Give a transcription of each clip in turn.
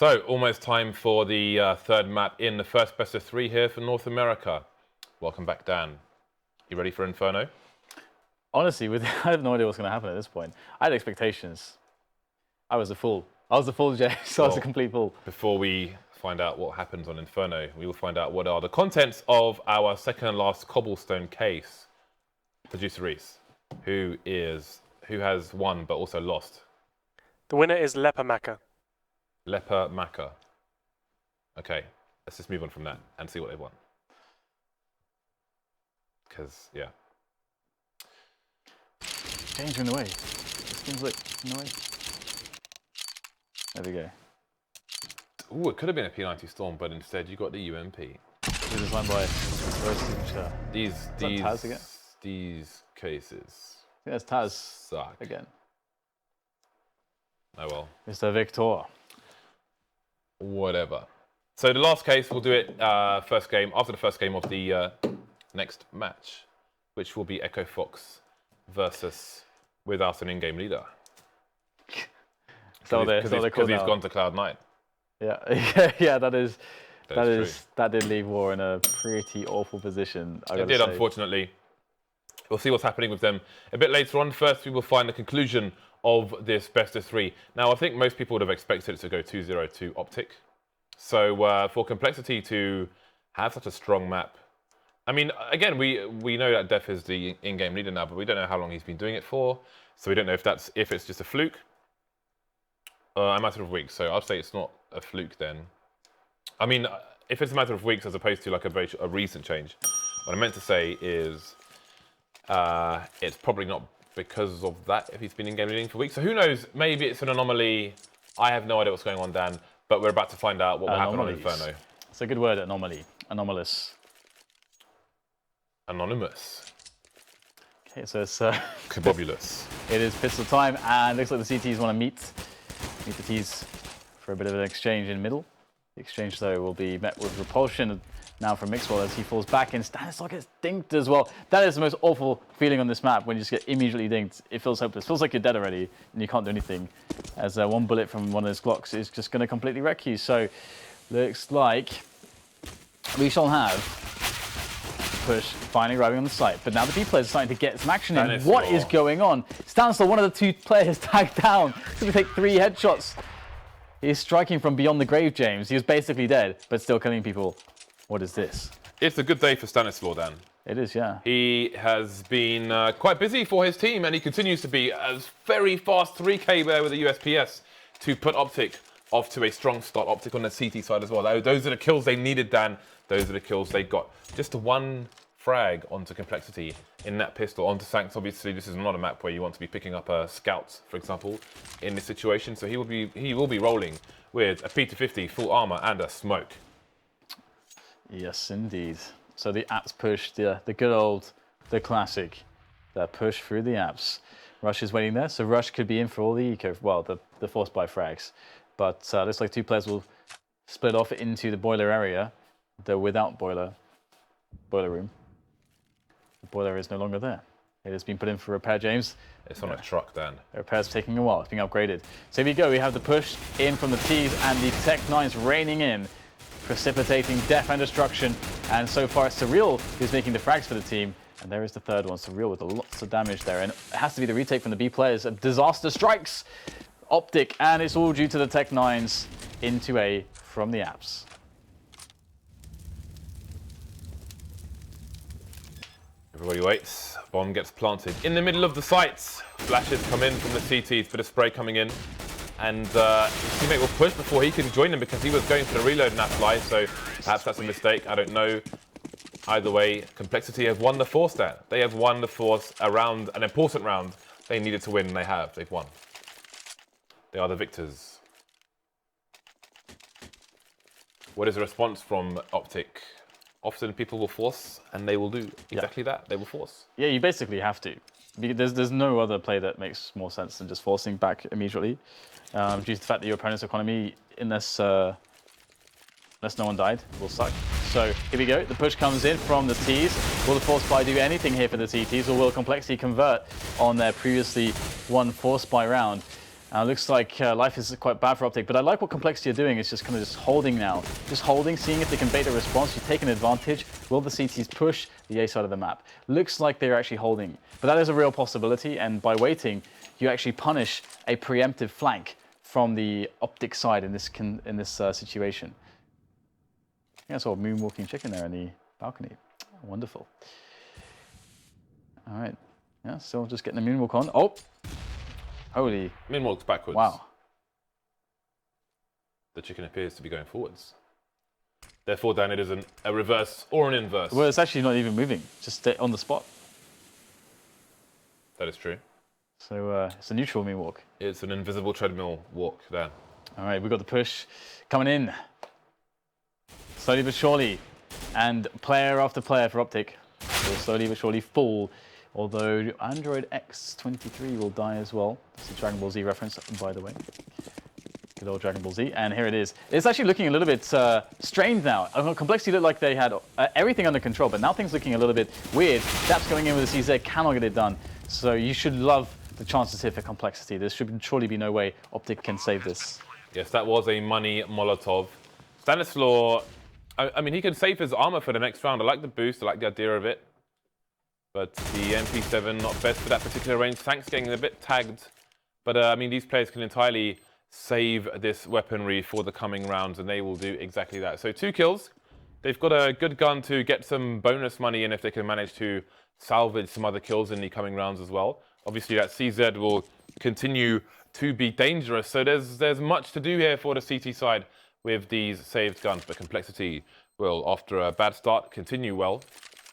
So, almost time for the third map in the first best of 3 here for North America. Welcome back, Dan. You ready for Inferno? Honestly, I have no idea what's going to happen at this point. I had expectations. I was a fool. I was a fool, Jay, so I was a complete fool. Before we find out what happens on Inferno, we will find out what are the contents of our second and last cobblestone case. Producer Reese, who has won but also lost? The winner is Leper Maka. Leper Maka. Okay, let's just move on from that and see what they won. Because, yeah. Danger in the way. This game's like in the way. There we go. Ooh, it could have been a P90 Storm, but instead you got the UMP. This is run by Taz again? These cases. I think that's Taz suck again. Oh well. Mr. Victor. Whatever. So the last case, we'll do it first game, after the first game of the next match, which will be Echo Fox versus without an in-game leader. Because he's gone to Cloud9. Yeah, yeah, that did leave War in a pretty awful position. It did, unfortunately. We'll see what's happening with them a bit later on. First, we will find the conclusion of this best of 3. Now, I think most people would have expected it to go 2-0 to Optic. So for Complexity to have such a strong map, I mean, again, we know that Def is the in-game leader now, but we don't know how long he's been doing it for. So we don't know if it's just a fluke. A matter of weeks, so I'd say it's not a fluke then. I mean, if it's a matter of weeks as opposed to like a recent change, what I meant to say is it's probably not because of that if he's been in game leading for weeks. So who knows? Maybe it's an anomaly. I have no idea what's going on, Dan, but we're about to find out what will happen on Inferno. It's a good word, anomaly. Anomalous. Anonymous. Okay, so it's Cabobulous. It is pistol time, and looks like the CTs want to meet the T's for a bit of an exchange in middle. The exchange, though, will be met with repulsion now from mixwell as he falls back in. Stanislaw gets dinked as well. That is the most awful feeling on this map when you just get immediately dinked. It feels hopeless. It feels like you're dead already and you can't do anything, as one bullet from one of those Glocks is just going to completely wreck you. So looks like we shall have push finally arriving on the site. But now the B players are starting to get some action in. What is going on? Stanislaw, one of the 2 players tagged down. He's going to take 3 headshots. He's striking from beyond the grave, James. He was basically dead, but still killing people. What is this? It's a good day for Stanislaw, Dan. It is, yeah. He has been quite busy for his team, and he continues to be as very fast 3K there with the USPS to put Optic off to a strong start. Optic on the CT side as well. Those are the kills they needed, Dan. Those are the kills they got. Just 1 frag onto Complexity in that pistol. Onto sancz, obviously, this is not a map where you want to be picking up scouts, for example, in this situation. So he will be rolling with a P250, full armor, and a smoke. Yes, indeed. So the apps push, the good old, the classic, the push through the apps. Rush is waiting there, so Rush could be in for all the eco, well, the forced by frags. But looks like 2 players will split off into the boiler area, the without boiler room. The boiler is no longer there. It has been put in for repair, James. It's on a truck, Dan. The repair's taking a while. It's being upgraded. So here we go. We have the push in from the T's and the Tech-9s raining in, precipitating death and destruction. And so far, it's Surreal who's making the frags for the team. And there is the third one, Surreal, with lots of damage there. And it has to be the retake from the B players. Disaster strikes Optic, and it's all due to the Tech-9s into A from the apps. Everybody waits. Bomb gets planted in the middle of the sites. Flashes come in from the CTs, bit of spray coming in. And his teammate will push before he can join them because he was going for the reload NAF-FLY, so perhaps that's a mistake. I don't know. Either way, Complexity have won the force there. They have won the force around an important round they needed to win, and they have. They've won. They are the victors. What is the response from Optic? Often people will force, and they will do exactly that. They will force. Yeah, you basically have to. There's no other play that makes more sense than just forcing back immediately, due to the fact that your opponent's economy, unless no one died, will suck. So here we go. The push comes in from the T's. Will the force buy do anything here for the CTs, or will Complexity convert on their previously won force buy round? Looks like life is quite bad for Optic, but I like what Complexity are doing. It's just kind of just holding now. Just holding, seeing if they can bait a response. You've taken advantage. Will the CTs push the A side of the map? Looks like they're actually holding. But that is a real possibility, and by waiting, you actually punish a preemptive flank from the Optic side in this situation. I think I saw a moonwalking chicken there in the balcony. Wonderful. All right. Yeah, still just getting the moonwalk on. Oh! Holy. Moonwalks backwards. Wow. The chicken appears to be going forwards. Therefore, Dan, it is a reverse or an inverse. Well, it's actually not even moving. Just on the spot. That is true. So it's a neutral moonwalk. It's an invisible treadmill walk there. All right, we've got the push coming in. Slowly but surely. And player after player for Optic will slowly but surely fall. Although Android X23 will die as well. It's a Dragon Ball Z reference, by the way. Good old Dragon Ball Z. And here it is. It's actually looking a little bit strained now. Complexity looked like they had everything under control, but now things looking a little bit weird. daps going in with a CZ cannot get it done. So you should love the chances here for Complexity. There should surely be no way Optic can save this. Yes, that was a money Molotov. Stanislaw, I mean, he can save his armor for the next round. I like the boost. I like the idea of it. But the MP7 not best for that particular range. sancz getting a bit tagged. But I mean, these players can entirely save this weaponry for the coming rounds, and they will do exactly that. So 2 kills. They've got a good gun to get some bonus money in if they can manage to salvage some other kills in the coming rounds as well. Obviously, that CZ will continue to be dangerous. So there's much to do here for the CT side with these saved guns. But Complexity will, after a bad start, continue well.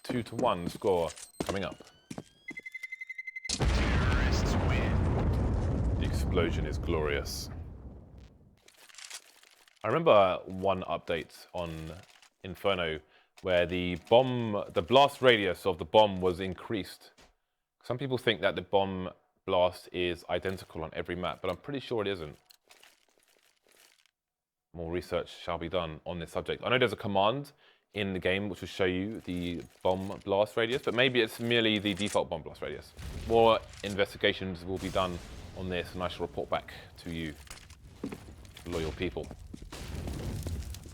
2-1 score coming up. The explosion is glorious. I remember one update on Inferno where the blast radius of the bomb was increased. Some people think that the bomb blast is identical on every map, but I'm pretty sure it isn't. More research shall be done on this subject. I know there's a command in the game which will show you the bomb blast radius, but maybe it's merely the default bomb blast radius. More investigations will be done on this, and I shall report back to you, loyal people.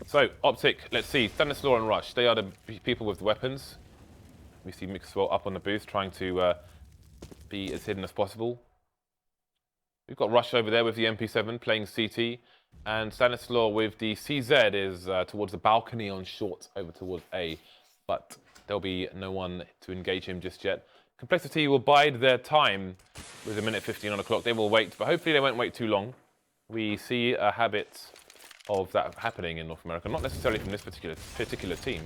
So, Optic, let's see, Stanislaw and Rush, they are the people with the weapons. We see mixwell up on the booth trying to be as hidden as possible. We've got Rush over there with the MP7 playing CT, and Stanislaw with the CZ is towards the balcony on short over towards A, but there'll be no one to engage him just yet. Complexity will bide their time with 1:15 on the clock. They will wait, but hopefully they won't wait too long. We see a habit of that happening in North America, not necessarily from this particular team.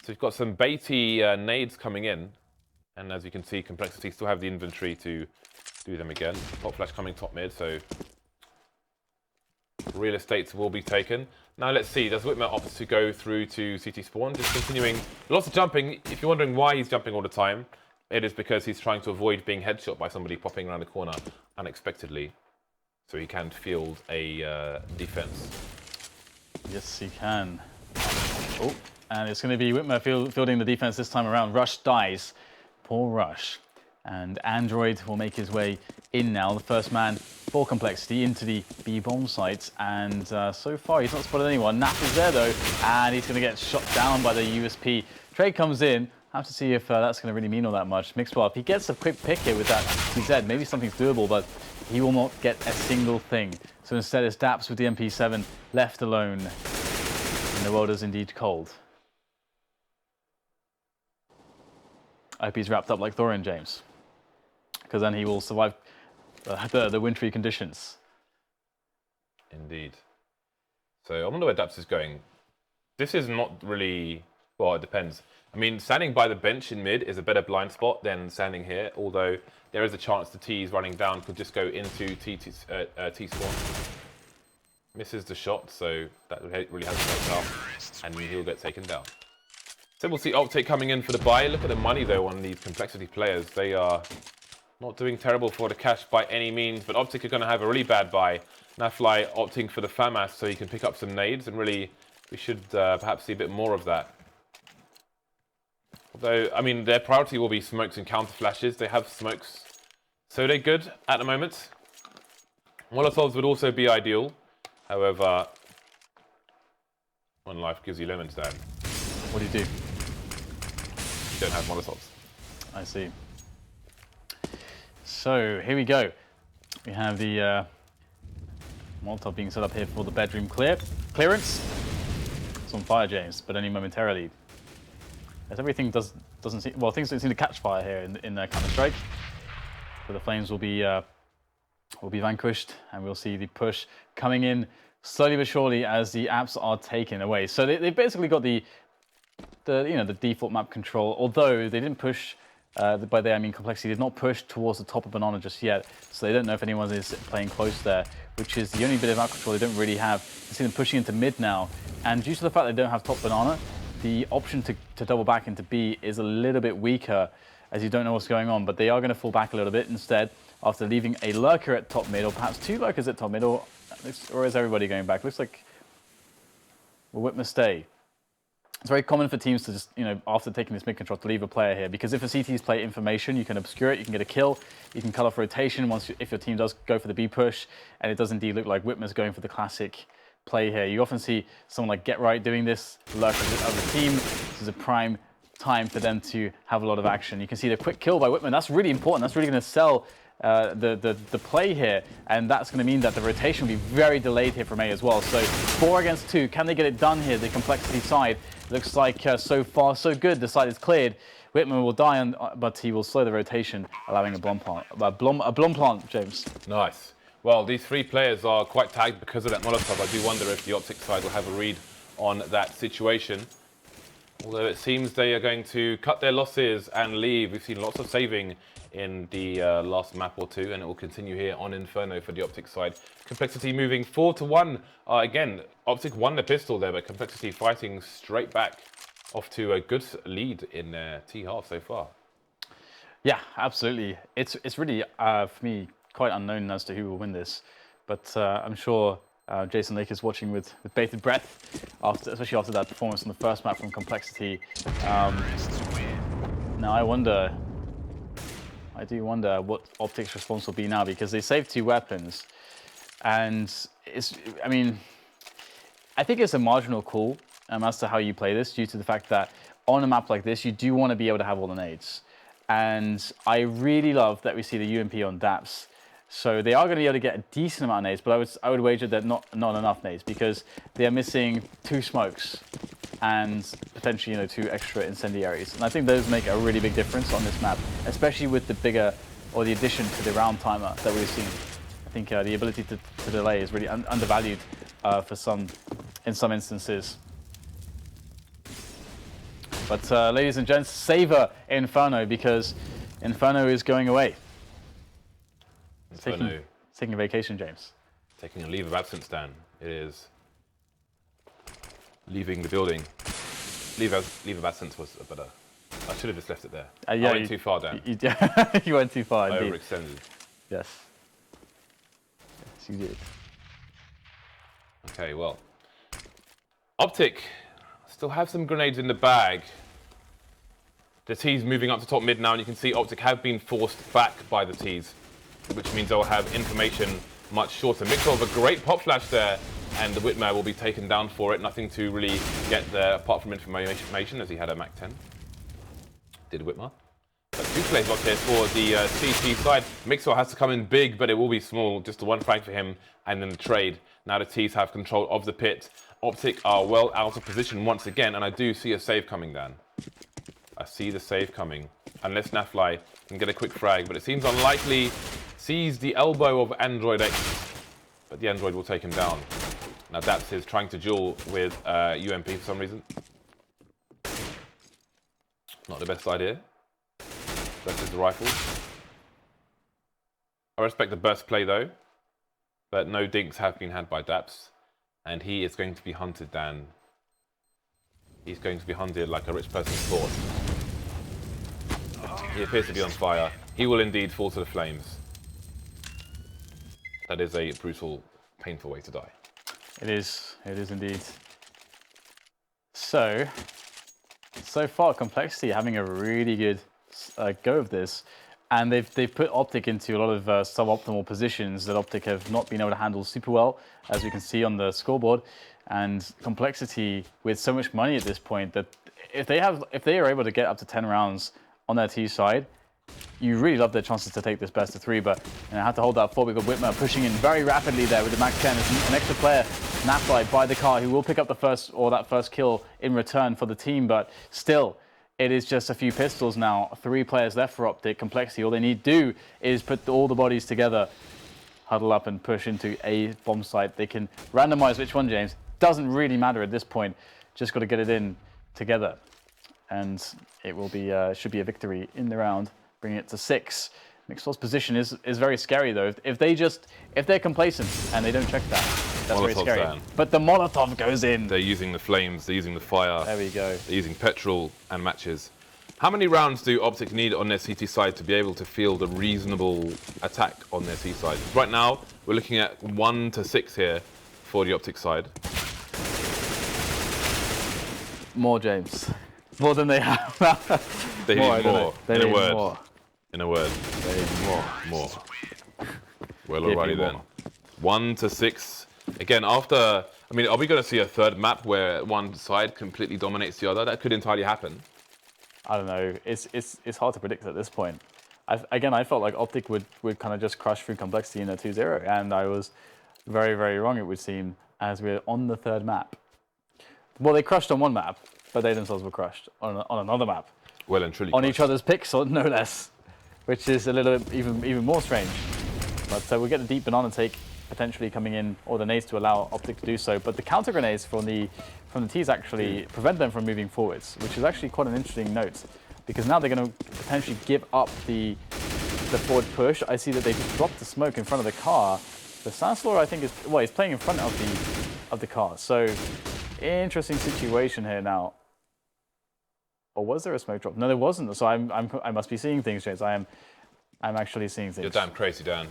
So we've got some baity nades coming in, and as you can see, Complexity still have the inventory to do them again. Pop flash coming top mid, so real estates will be taken. Now let's see, does witmer opt to go through to CT spawn? Just continuing, lots of jumping. If you're wondering why he's jumping all the time, it is because he's trying to avoid being headshot by somebody popping around the corner unexpectedly, so he can field a defense. Yes, he can. Oh, and it's going to be witmer fielding the defense this time around. Rush dies. Poor Rush. And Android will make his way in now. The first man for Complexity into the B-bomb site. And so far, he's not spotted anyone. NAF is there, though. And he's going to get shot down by the USP. Trade comes in. Have to see if that's going to really mean all that much. mixwell, if he gets a quick pick here with that CZ, maybe something's doable, but he will not get a single thing. So instead, it's daps with the MP7 left alone. And the world is indeed cold. I hope he's wrapped up like Thorin, James, because then he will survive the wintry conditions. Indeed. So I wonder where daps is going. This is not really, well, it depends. I mean, standing by the bench in mid is a better blind spot than standing here, although there is a chance the T's running down could just go into T spawn. Misses the shot, so that really hasn't worked out, and he'll get taken down. So we'll see Optic coming in for the buy. Look at the money, though, on these Complexity players. They are not doing terrible for the cash by any means, but Optic are going to have a really bad buy. NAF-FLY opting for the FAMAS so he can pick up some nades, and really, we should perhaps see a bit more of that. Although, I mean, their priority will be smokes and counter flashes. They have smokes So they're good at the moment. Molotovs would also be ideal. However, one life gives you lemons, Dan. What do you do? You don't have Molotovs. I see. So here we go. We have the Molotov being set up here for the bedroom clearance. It's on fire, James, but only momentarily. As everything doesn't seem, well, things don't seem to catch fire here in Counter-Strike. So the flames will be vanquished, and we'll see the push coming in slowly but surely as the apps are taken away. So they've basically got the default map control, although they didn't push. By there I mean Complexity did not push towards the top of Banana just yet, so they don't know if anyone is playing close there, which is the only bit of map control they don't really have. You see them pushing into mid now, and due to the fact they don't have top Banana, the option to double back into B is a little bit weaker, as you don't know what's going on, but they are going to fall back a little bit instead after leaving a lurker at top mid, or perhaps two lurkers at top mid, or is everybody going back? Looks like will witmer stay. It's very common for teams to just, after taking this mid control, to leave a player here, because if the CTs play information, you can obscure it, you can get a kill, you can cut off rotation if your team does go for the B push, and it does indeed look like witmer's going for the classic play here. You often see someone like Get Right doing this, lurkers with other team. This is a prime time for them to have a lot of action. You can see the quick kill by witmer. That's really important. That's really going to sell the play here, and that's going to mean that the rotation will be very delayed here from A as well. So 4 against 2, can they get it done here? The Complexity side looks like so far so good. The side is cleared. Witmer will die, but he will slow the rotation, allowing a Blom plant, James. Nice. Well, these 3 players are quite tagged because of that Molotov. I do wonder if the Optic side will have a read on that situation. Although it seems they are going to cut their losses and leave. We've seen lots of saving in the last map or 2, and it will continue here on Inferno for the Optic side. Complexity moving 4-1. Again, Optic won the pistol there, but Complexity fighting straight back off to a good lead in their T-half so far. Yeah, absolutely. It's really, for me, quite unknown as to who will win this, but I'm sure Jason Lake is watching with bated breath, especially after that performance on the first map from Complexity. Now I do wonder what Optic's response will be now, because they saved 2 weapons, and I think it's a marginal call as to how you play this, due to the fact that on a map like this, you do want to be able to have all the nades. And I really love that we see the UMP on daps. So they are going to be able to get a decent amount of nades, but I would wager that not enough nades, because they are missing 2 smokes and potentially 2 extra incendiaries. And I think those make a really big difference on this map, especially with the addition to the round timer that we've seen. I think the ability to delay is really undervalued in some instances. But ladies and gents, savor Inferno, because Inferno is going away. Taking a vacation, James. Taking a leave of absence, Dan. It is leaving the building. Leave of absence was better. I should have just left it there. Yeah, I went too far, Dan. You went too far, I indeed. overextended. Yes. Yes, you did. Okay, well. Optic still have some grenades in the bag. The T's moving up to top mid now, and you can see Optic have been forced back by the T's, which means they'll have information much shorter. mixwell with a great pop flash there, and the witmer will be taken down for it. Nothing to really get there apart from information, as he had a Mac 10. Did witmer. But 2 plays locked here for the CT side. mixwell has to come in big, but it will be small. Just the 1 frag for him, and then the trade. Now the T's have control of the pit. Optic are well out of position once again, and I do see a save coming, Dan. I see the save coming. Unless NAF-FLY can get a quick frag, but it seems unlikely. Sees the elbow of Android X, but the Android will take him down. Now daps is trying to duel with UMP for some reason. Not the best idea. Versus the rifle. I respect the burst play though, but no dinks have been had by daps, and he is going to be hunted, Dan. He's going to be hunted like a rich person's thought. He appears to be on fire. He will indeed fall to the flames. That is a brutal, painful way to die. It is indeed. So far, Complexity having a really good go of this. And they've put Optic into a lot of suboptimal positions that Optic have not been able to handle super well, as we can see on the scoreboard. And Complexity, with so much money at this point, that if they are able to get up to 10 rounds on their T side, you really love their chances to take this best of 3. But I have to hold that thought. We've got witmer pushing in very rapidly there with the Max 10. There's an extra player, NAF-FLY, by the car, who will pick up the first kill in return for the team. But still, it is just a few pistols now. 3 players left for Optic. Complexity, all they need to do is put all the bodies together, huddle up and push into a bomb site. They can randomize which one, James. Doesn't really matter at this point. Just got to get it in together. And it will be should be a victory in the round, bringing it to 6. mixwell's position is very scary though. If they're complacent and they don't check that, that's very scary. Down. But the Molotov goes in. They're using the flames, they're using the fire. There we go. They're using petrol and matches. How many rounds do Optic need on their CT side to be able to field a reasonable attack on their C side? Right now, we're looking at 1 to 6 here for the Optic side. More, James. More than they have. They need more. They need more. In a word. They need more. More. Well, alrighty then. 1 to 6. Again, after, I mean, are we going to see a third map where one side completely dominates the other? That could entirely happen. I don't know. It's hard to predict at this point. I felt like Optic would kind of just crush through Complexity in a 2-0, and I was very, very wrong, it would seem, as we're on the third map. Well, they crushed on one map, but they themselves were crushed on another map. Well and truly on crushed. Each other's picks, or no less, which is a little even more strange. But we'll get the deep banana take potentially coming in, or the nades to allow Optic to do so. But the counter grenades from the T's actually prevent them from moving forwards, which is actually quite an interesting note, because now they're going to potentially give up the forward push. I see that they just dropped the smoke in front of the car. The sancz, I think, he's playing in front of the car. So interesting situation here now. Or was there a smoke drop? No, there wasn't. So I must be seeing things, James. I'm actually seeing things. You're damn crazy, Dan.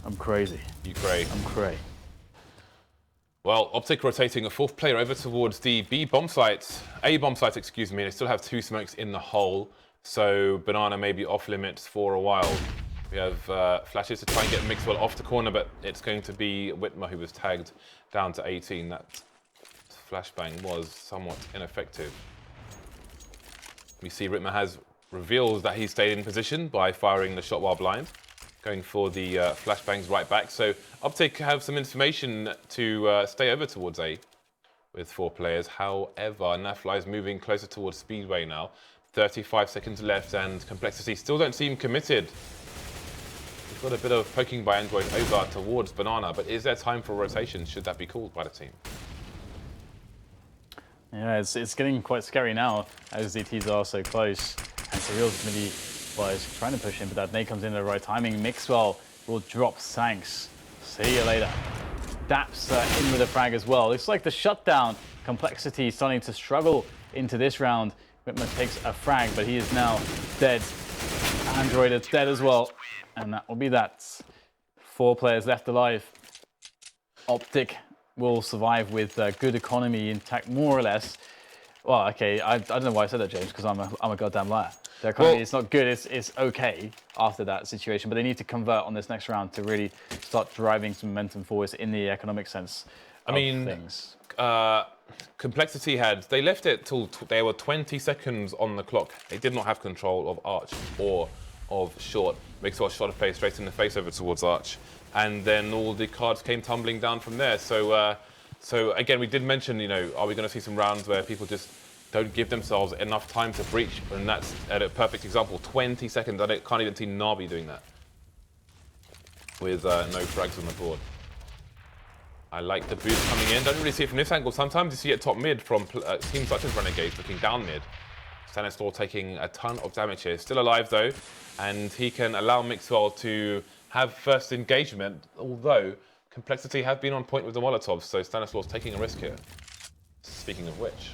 I'm crazy. You cray. I'm cray. Well, Optic rotating a 4th player over towards the A bomb site, excuse me. They still have 2 smokes in the hole, so Banana may be off limits for a while. We have flashes to try and get mixwell off the corner, but it's going to be Witmer who was tagged down to 18. That flashbang was somewhat ineffective. We see Witmer reveals that he stayed in position by firing the shot while blind, going for the flashbangs right back. So Optic have some information to stay over towards A with 4 players. However, NAF-FLY is moving closer towards Speedway now. 35 seconds left and Complexity still don't seem committed. We've got a bit of poking by Android over towards Banana, but is there time for rotation? Should that be called by the team? Yeah, it's getting quite scary now as the T's are so close. And Surreal's going to be, well, he's trying to push in, but that nade comes in at the right timing. mixwell will drop sancz. See you later. daps in with a frag as well. Looks like the shutdown Complexity starting to struggle into this round. Witmer takes a frag, but he is now dead. Android is dead as well. And that will be that. 4 players left alive. Optic will survive with good economy intact, more or less. Well, okay, I don't know why I said that, James, because I'm a goddamn liar. Their economy is not good, it's okay after that situation, but they need to convert on this next round to really start driving some momentum forwards in the economic sense of things. Complexity they left it till they were 20 seconds on the clock. They did not have control of Arch or of Short. mixwell shot a face straight in the face over towards Arch. And then all the cards came tumbling down from there. So again, we did mention, are we going to see some rounds where people just don't give themselves enough time to breach? And that's a perfect example. 20 seconds. I can't even see Navi doing that with no frags on the board. I like the boost coming in. Don't really see it from this angle. Sometimes you see it top mid from teams such as Renegades looking down mid. Stanislaw taking a ton of damage here. Still alive though, and he can allow mixwell to have first engagement, although Complexity have been on point with the Molotovs, so Stanislaw's taking a risk here. Speaking of which.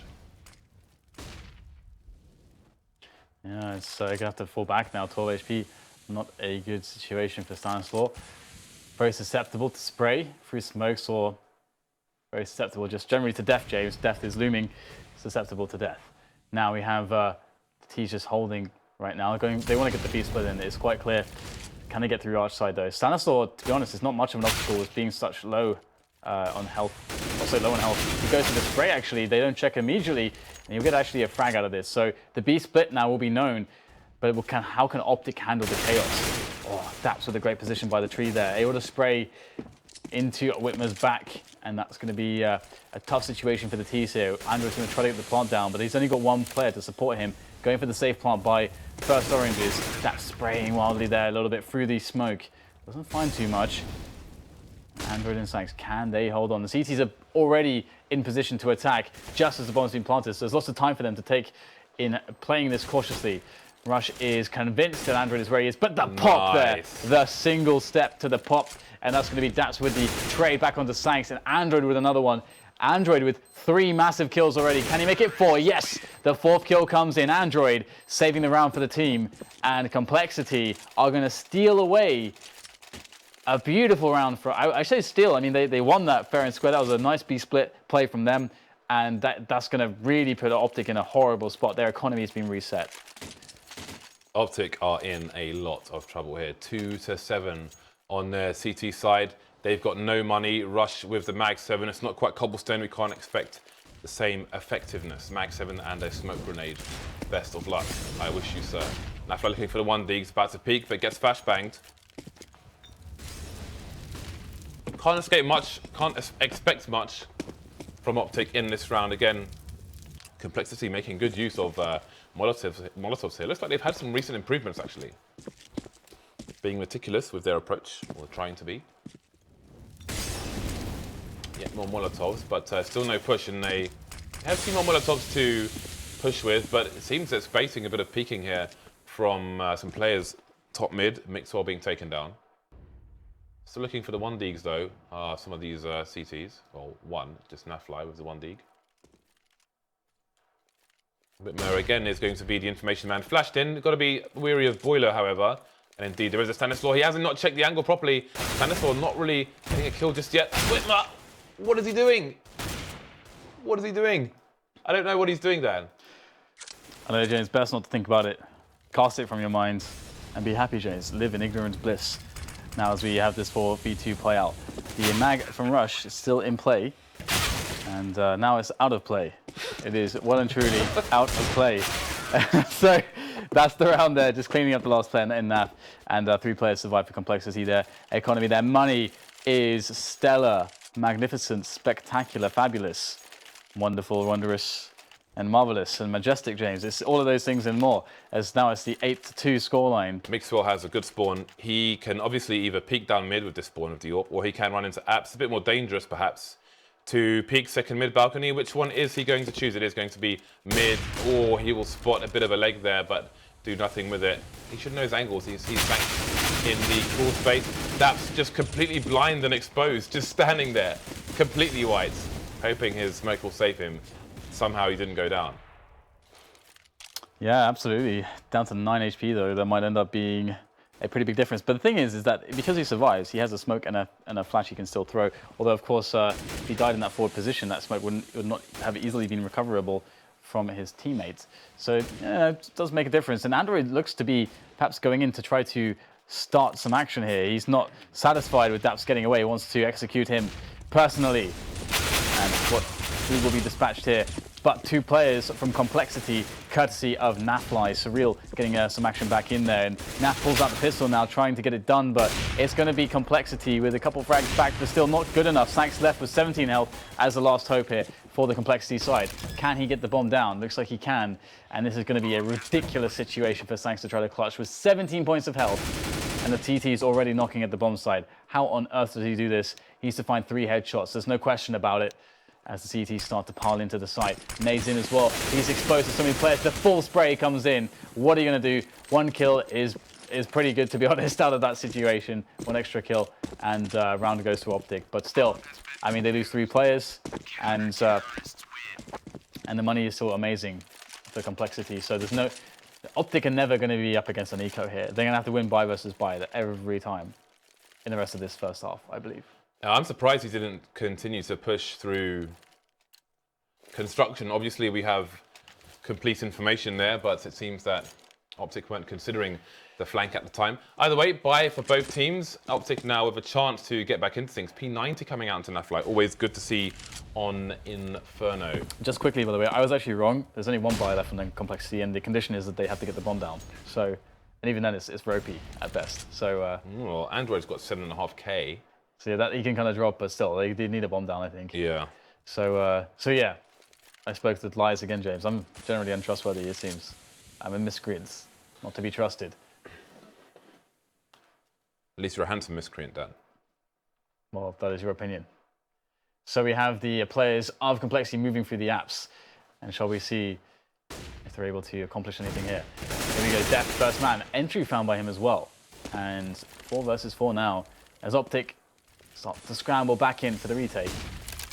Yeah, it's going to have to fall back now, 12 HP. Not a good situation for Stanislaw. Very susceptible to spray through smokes, or very susceptible just generally to death, James. Death is looming, susceptible to death. Now we have the T's just holding right now. They want to get the B split in. It's quite clear. Can they get through arch side though? Stanislaw, to be honest, is not much of an obstacle with being such low on health. Also low on health. He goes to the spray actually. They don't check immediately, and you'll get actually a frag out of this. So the B split now will be known, but how can Optic handle the chaos? Oh, daps with a great position by the tree there. Able to spray into witmer's back, and that's going to be a tough situation for the T's here. Andrew's going to try to get the plant down, but he's only got one player to support him. Going for the safe plant by first oranges. That's spraying wildly there a little bit through the smoke. Doesn't find too much. Android and sancz, can they hold on? The CTs are already in position to attack just as the bomb's been planted, so there's lots of time for them to take in playing this cautiously. Rush is convinced that Android is where he is, but the pop there, the single step to the pop, and that's going to be daps with the trade back onto sancz, and Android with another one. Android with 3 massive kills already. Can he make it 4? Yes! The 4th kill comes in. Android saving the round for the team. And Complexity are going to steal away a beautiful round for... I say steal. I mean, they won that fair and square. That was a nice B-split play from them. And that's going to really put Optic in a horrible spot. Their economy has been reset. Optic are in a lot of trouble here. 2-7 on their CT side. They've got no money. Rush with the Mag 7. It's not quite cobblestone. We can't expect the same effectiveness. Mag 7 and a smoke grenade. Best of luck. I wish you, sir. NAF-FLY looking for the 1D. He's about to peek, but gets flashbanged. Can't escape much. Can't expect much from Optic in this round. Again, Complexity making good use of Molotovs here. Looks like they've had some recent improvements, actually. Being meticulous with their approach, or trying to be. Yet more Molotovs, but still no push, and they have 2 more Molotovs to push with, but it seems they're facing a bit of peeking here from some players top mid, mixwell being taken down. Still looking for the 1Ds though, some of these CTs, well one, just NAF-FLY with the 1D. witmer again is going to be the information man flashed in. Got to be weary of Boiler, however. And indeed, there is a Stanislaw. He hasn't not checked the angle properly. Stanislaw not really getting a kill just yet. witmer! What is he doing? What is he doing? I don't know what he's doing there. I know, James, best not to think about it. Cast it from your mind and be happy, James. Live in ignorant bliss. Now, as we have this 4v2 play out, the mag from Rush is still in play. And now it's out of play. It is well and truly out of play. So that's the round there, just cleaning up the last player in NAF. And 3 players survive for Complexity there. Economy there. Money is stellar, magnificent, spectacular, fabulous, wonderful, wondrous, and marvelous, and majestic, James. It's all of those things and more, as now it's the 8-2 scoreline. Mixwell has a good spawn. He can obviously either peek down mid with this spawn of the AWP, or he can run into apps. A bit more dangerous, perhaps, to peek second mid balcony. Which one is he going to choose? It is going to be mid, or he will spot a bit of a leg there, but do nothing with it. He should know his angles. He's back in the cool space. daps just completely blind and exposed, just standing there, completely white, hoping his smoke will save him. Somehow he didn't go down. Yeah, absolutely. Down to 9 HP though, that might end up being a pretty big difference. But the thing is that because he survives, he has a smoke and a flash he can still throw. Although of course, if he died in that forward position, that smoke would not have easily been recoverable from his teammates. So it does make a difference. And Android looks to be perhaps going in to try to start some action here. He's not satisfied with daps getting away. He wants to execute him personally. And who will be dispatched here? But 2 players from Complexity, courtesy of NAF-FLY. Surreal getting some action back in there. And NAF pulls out the pistol now, trying to get it done, but it's going to be Complexity with a couple frags back, but still not good enough. sancz left with 17 health as the last hope here for the Complexity side. Can he get the bomb down? Looks like he can. And this is going to be a ridiculous situation for sancz to try to clutch with 17 points of health. And the TT is already knocking at the bomb side. How on earth does he do this? He needs to find 3 headshots. There's no question about it. As the CTs start to pile into the site. Nades in as well. He's exposed to so many players. The full spray comes in. What are you going to do? 1 kill is pretty good, to be honest, out of that situation. 1 extra kill, and round goes to Optic. But still, I mean, they lose 3 players, and the money is still amazing for Complexity. So there's no... Optic are never going to be up against an eco here. They're going to have to win buy versus buy every time in the rest of this first half, I believe. I'm surprised he didn't continue to push through construction. Obviously, we have complete information there, but it seems that Optic weren't considering the flank at the time. Either way, bye for both teams. Optic now with a chance to get back into things. P90 coming out into NAF-FLY. Always good to see on Inferno. Just quickly, by the way, I was actually wrong. There's only one buy left on the complexity, and the condition is that they have to get the bomb down. So, and even then, it's ropey at best. So, Well, Android's got 7.5k. so yeah, that he can kind of drop, but still, they need a bomb down, I think. Yeah. So, yeah, I spoke to lies again, James. I'm generally untrustworthy, it seems. I'm a miscreant, not to be trusted. At least you're a handsome miscreant, Dan. Well, that is your opinion. So we have the players of Complexity moving through the apps. And shall we see if they're able to accomplish anything here? Here we go, Def, first man. Entry found by him as well. And 4 versus 4 now. As Optic start to scramble back in for the retake.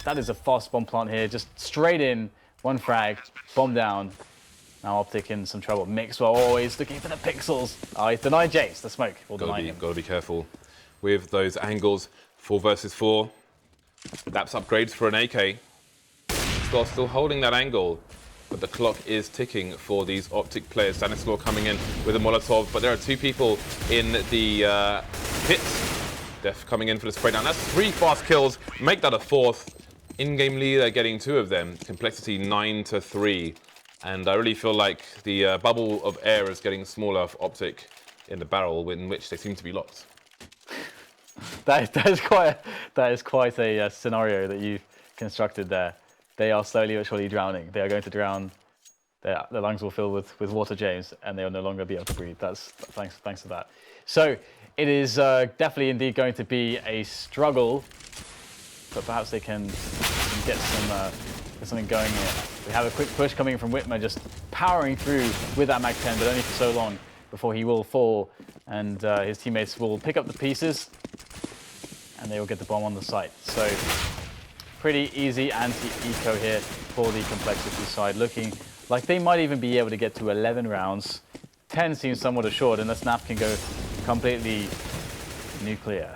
That is a fast bomb plant here. Just straight in, 1 frag, bomb down. Now Optic in some trouble. mixwell always looking for the pixels. Oh, he's denied Jace. The smoke will deny him. Gotta be careful with those angles. 4 versus 4. Daps upgrades for an AK. Still holding that angle, but the clock is ticking for these Optic players. Stanislaw coming in with a Molotov, but there are 2 people in the pit. Def coming in for the spray down. That's 3 fast kills. Make that a 4th. In-game lead, they're getting 2 of them. Complexity 9-3. And I really feel like the bubble of air is getting smaller for Optic in the barrel in which they seem to be locked. That is quite a scenario that you've constructed there. They are slowly but surely drowning. They are going to drown. Their lungs will fill with water, James, and they will no longer be able to breathe. That's thanks to that. So it is definitely indeed going to be a struggle, but perhaps they can get something going here. We have a quick push coming from witmer, just powering through with that Mag 10, but only for so long before he will fall, and his teammates will pick up the pieces, and they will get the bomb on the site. So pretty easy anti-eco here for the Complexity side, looking like they might even be able to get to 11 rounds. 10 seems somewhat assured, unless NAF can go completely nuclear.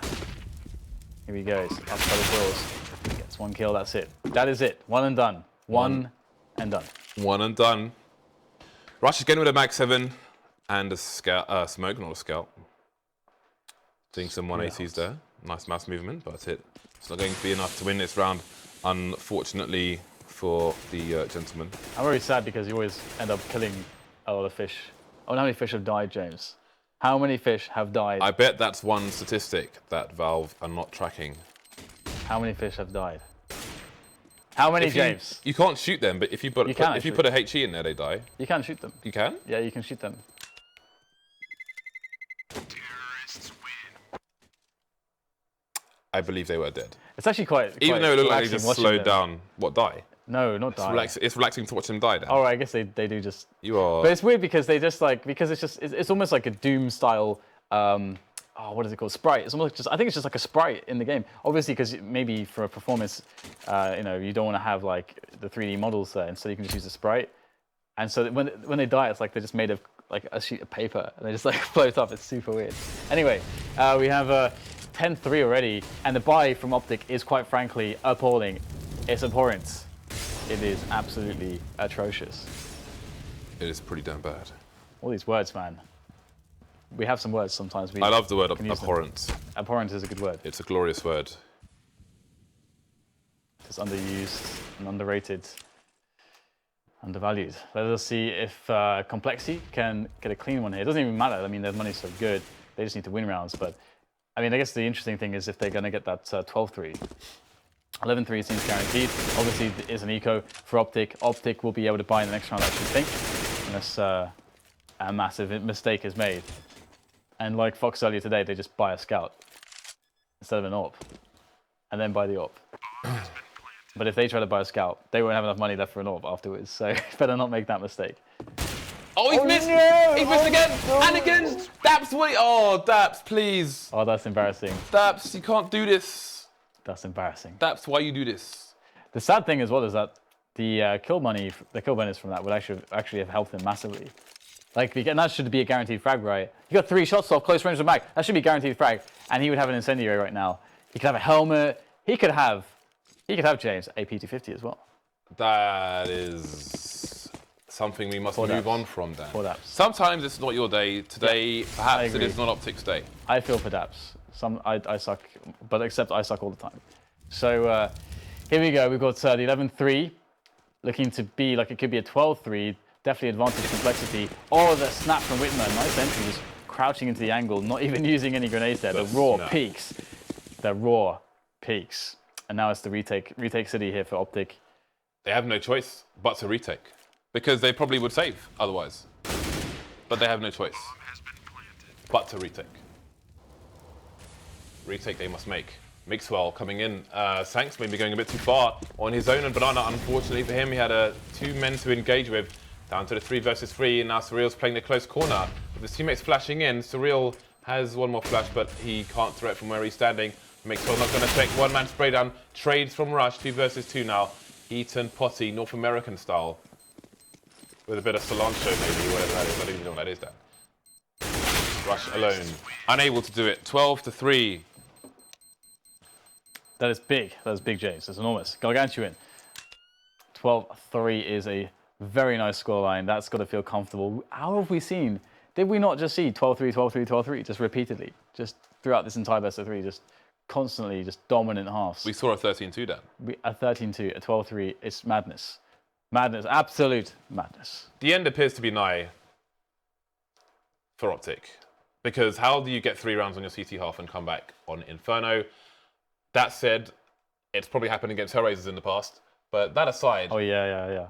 Here he goes, up by the kills. Gets 1 kill, that's it. That is it, 1 and done. One and done. 1 and done. Rush again with a Mag 7 and a scout, smoke, not a scout. Seeing some 180s there. Nice mouse movement, but that's it. It's not going to be enough to win this round, unfortunately, for the gentleman. I'm very sad because you always end up killing a lot of fish. Oh, how many fish have died, James? How many fish have died? I bet that's one statistic that Valve are not tracking. How many fish have died? How many, James? You can't shoot them, but if you put a HE in there, they die. You can shoot them. You can? Yeah, you can shoot them. I believe they were dead. It's actually quite Even though it looked like they relaxing just slowed down. What, die? No, not die. It's relaxing to watch them die, Dan. Oh, I guess they do just. You are. But it's weird because they just because it's almost like a Doom style. What is it called? Sprite. It's almost just. I think it's just like a sprite in the game. Obviously, because maybe for a performance, you don't want to have like the 3D models there, and so you can just use the sprite. And so when they die, it's like they're just made of like a sheet of paper, and they just like float up. It's super weird. Anyway, we have 10-3 already, and the buy from Optic is quite frankly appalling. It's abhorrent. It is absolutely atrocious. It is pretty damn bad. All these words, man. We have some words sometimes. I love the word abhorrent. Abhorrent is a good word. It's a glorious word. It's underused and underrated, undervalued. Let us see if Complexity can get a clean one here. It doesn't even matter. I mean, their money's so good. They just need to win rounds. But I mean, I guess the interesting thing is if they're going to get that 12-3. 11-3 seems guaranteed. Obviously, it is an eco for Optic. Optic will be able to buy in the next round, I should think, unless a massive mistake is made. And like Fox earlier today, they just buy a scout instead of an AWP, and then buy the AWP. But if they try to buy a scout, they won't have enough money left for an AWP afterwards, so better not make that mistake. Oh, he's missed! No! He's missed again! No! And again! Daps, wait! Oh, Daps, please! Oh, that's embarrassing. Daps, you can't do this. That's embarrassing. Daps, why you do this? The sad thing as well is that the kill bonus from that would actually have helped him massively. Like, and that should be a guaranteed frag, right? He got 3 shots off close range of mag. That should be guaranteed frag, and he would have an incendiary right now. He could have a helmet. He could have James a PT50 as well. That is something we must 4 move daps. on from, Dan. 4 daps. Sometimes it's not your day. Today, perhaps it agree. is not Optic's day. I feel for daps. I suck, but except I suck all the time. So here we go. We've got the 11-3, looking to be like it could be a 12-3. Definitely advantage complexity. Oh, the snap from Witmer. Nice entry, just crouching into the angle, not even using any grenades there. The raw snap. peaks. The raw peaks. And now it's the retake city here for Optic. They have no choice but to retake, because they probably would save otherwise. But they have no choice but to retake. Retake they must make. mixwell coming in. sancz maybe going a bit too far on his own, and Banana, unfortunately for him, he had 2 men to engage with. Down to the 3 versus 3, and now Surreal's playing the close corner. With his teammates flashing in, Surreal has one more flash, but he can't threat from where he's standing. mixwell not going to take one-man spray down. Trades from Rush, 2 versus 2 now. Eaton Potty, North American style. With a bit of cilantro maybe, whatever that is. I don't even know what that is, Dan. Rush alone. Unable to do it. 12-3. That is big. That is big, James. That's enormous. Gargantuan. 12-3 is a very nice scoreline. That's got to feel comfortable. How have we seen? Did we not just see 12-3, 12-3, 12-3, just repeatedly? Just throughout this entire best of 3, just constantly, just dominant halves. We saw a 13-2, Dan. A 13-2, a 12-3. It's madness. Madness. Absolute madness. The end appears to be nigh for Optic. Because how do you get 3 rounds on your CT half and come back on Inferno? That said, it's probably happened against Hellraisers in the past. But that aside... Oh, yeah.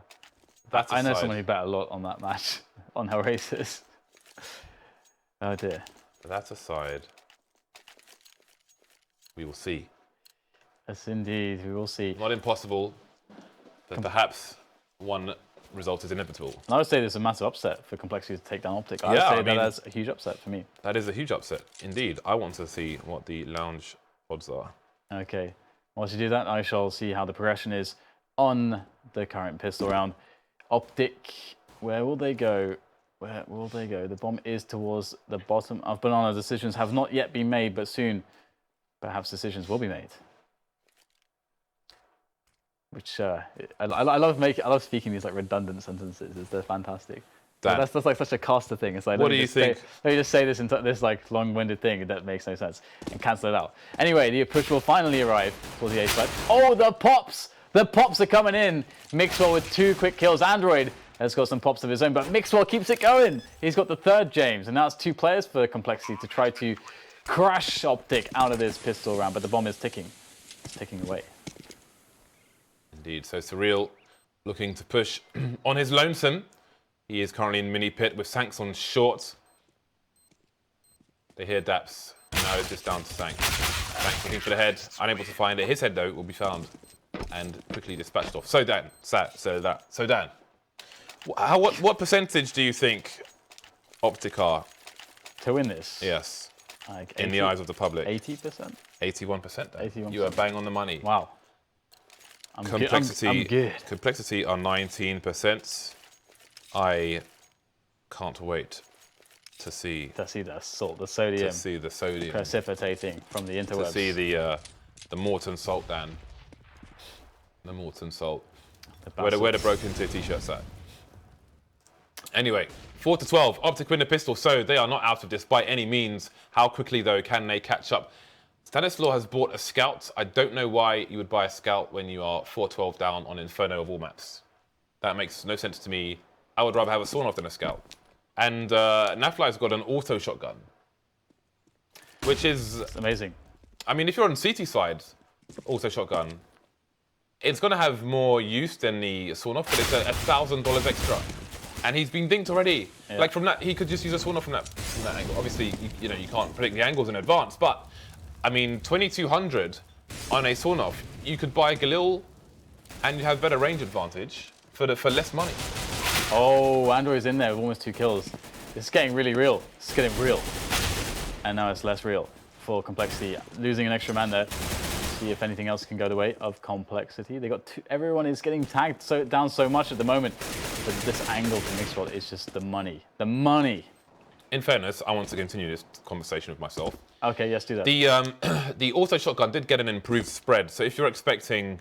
That's I know aside. someone who bet a lot on that match, on Hellraisers. Oh, dear. That aside, we will see. Yes, indeed. We will see. Not impossible, but perhaps one result is inevitable. And I would say there's a massive upset for Complexity to take down Optic. I Yeah, would say I mean- that's a huge upset for me. That is a huge upset, indeed. I want to see what the lounge odds are. Okay. Once you do that, I shall see how the progression is on the current pistol round. Optic, where will they go? Where will they go? The bomb is towards the bottom of Banana. Decisions have not yet been made, but soon, perhaps decisions will be made. Which I love speaking these like redundant sentences. They're fantastic. Dan, That's like such a caster thing. It's like, what do you think? Let me just say this this like long-winded thing that makes no sense and cancel it out. Anyway, the push will finally arrive for the A side. Oh, the pops! The pops are coming in. mixwell with 2 quick kills. Android has got some pops of his own, but mixwell keeps it going. He's got the 3rd James, and now it's 2 players for Complexity to try to crash Optic out of this pistol round, but the bomb is ticking. It's ticking away. Indeed, so Surreal looking to push on his lonesome. He is currently in mini pit with sancz on short. They hear daps, and now it's just down to sancz. sancz looking for the head, unable to find it. His head, though, will be found and quickly dispatched off. So Dan, what percentage do you think Optic are? To win this? Yes, Like in the eyes of the public. 80%? 81%, Dan. 81%. You are bang on the money. Wow. I'm Complexity, good. Complexity are 19%. I can't wait to see To see the salt, the sodium the sodium, precipitating from the interwebs. to see the Morton salt, Dan. The Morton salt. Where the broken tier t-shirts at. Anyway, 4-12. Optic win the pistol, so they are not out of this by any means. How quickly, though, can they catch up? Stanislaw has bought a scout. I don't know why you would buy a scout when you are 4-12 down on Inferno of all maps. That makes no sense to me. I would rather have a sawn-off than a scout. And NAF-FLY's got an auto shotgun, which is... It's amazing. I mean, if you're on CT side, auto shotgun, it's going to have more use than the sawn-off, but it's $1,000 extra. And he's been dinked already. Yeah. Like from that, he could just use a sawn-off from that angle. Obviously, you can't predict the angles in advance, but I mean, 2,200 on a sawn-off, you could buy Galil, and you have better range advantage for less money. Oh, Android's in there with almost 2 kills. It's getting really real. It's getting real. And now it's less real for Complexity. Losing an extra man there. See if anything else can go the way of Complexity. They got 2. Everyone is getting tagged down so much at the moment. But this angle from mixwell is just the money. The money. In fairness, I want to continue this conversation with myself. Okay, yes, do that. The auto shotgun did get an improved spread. So if you're expecting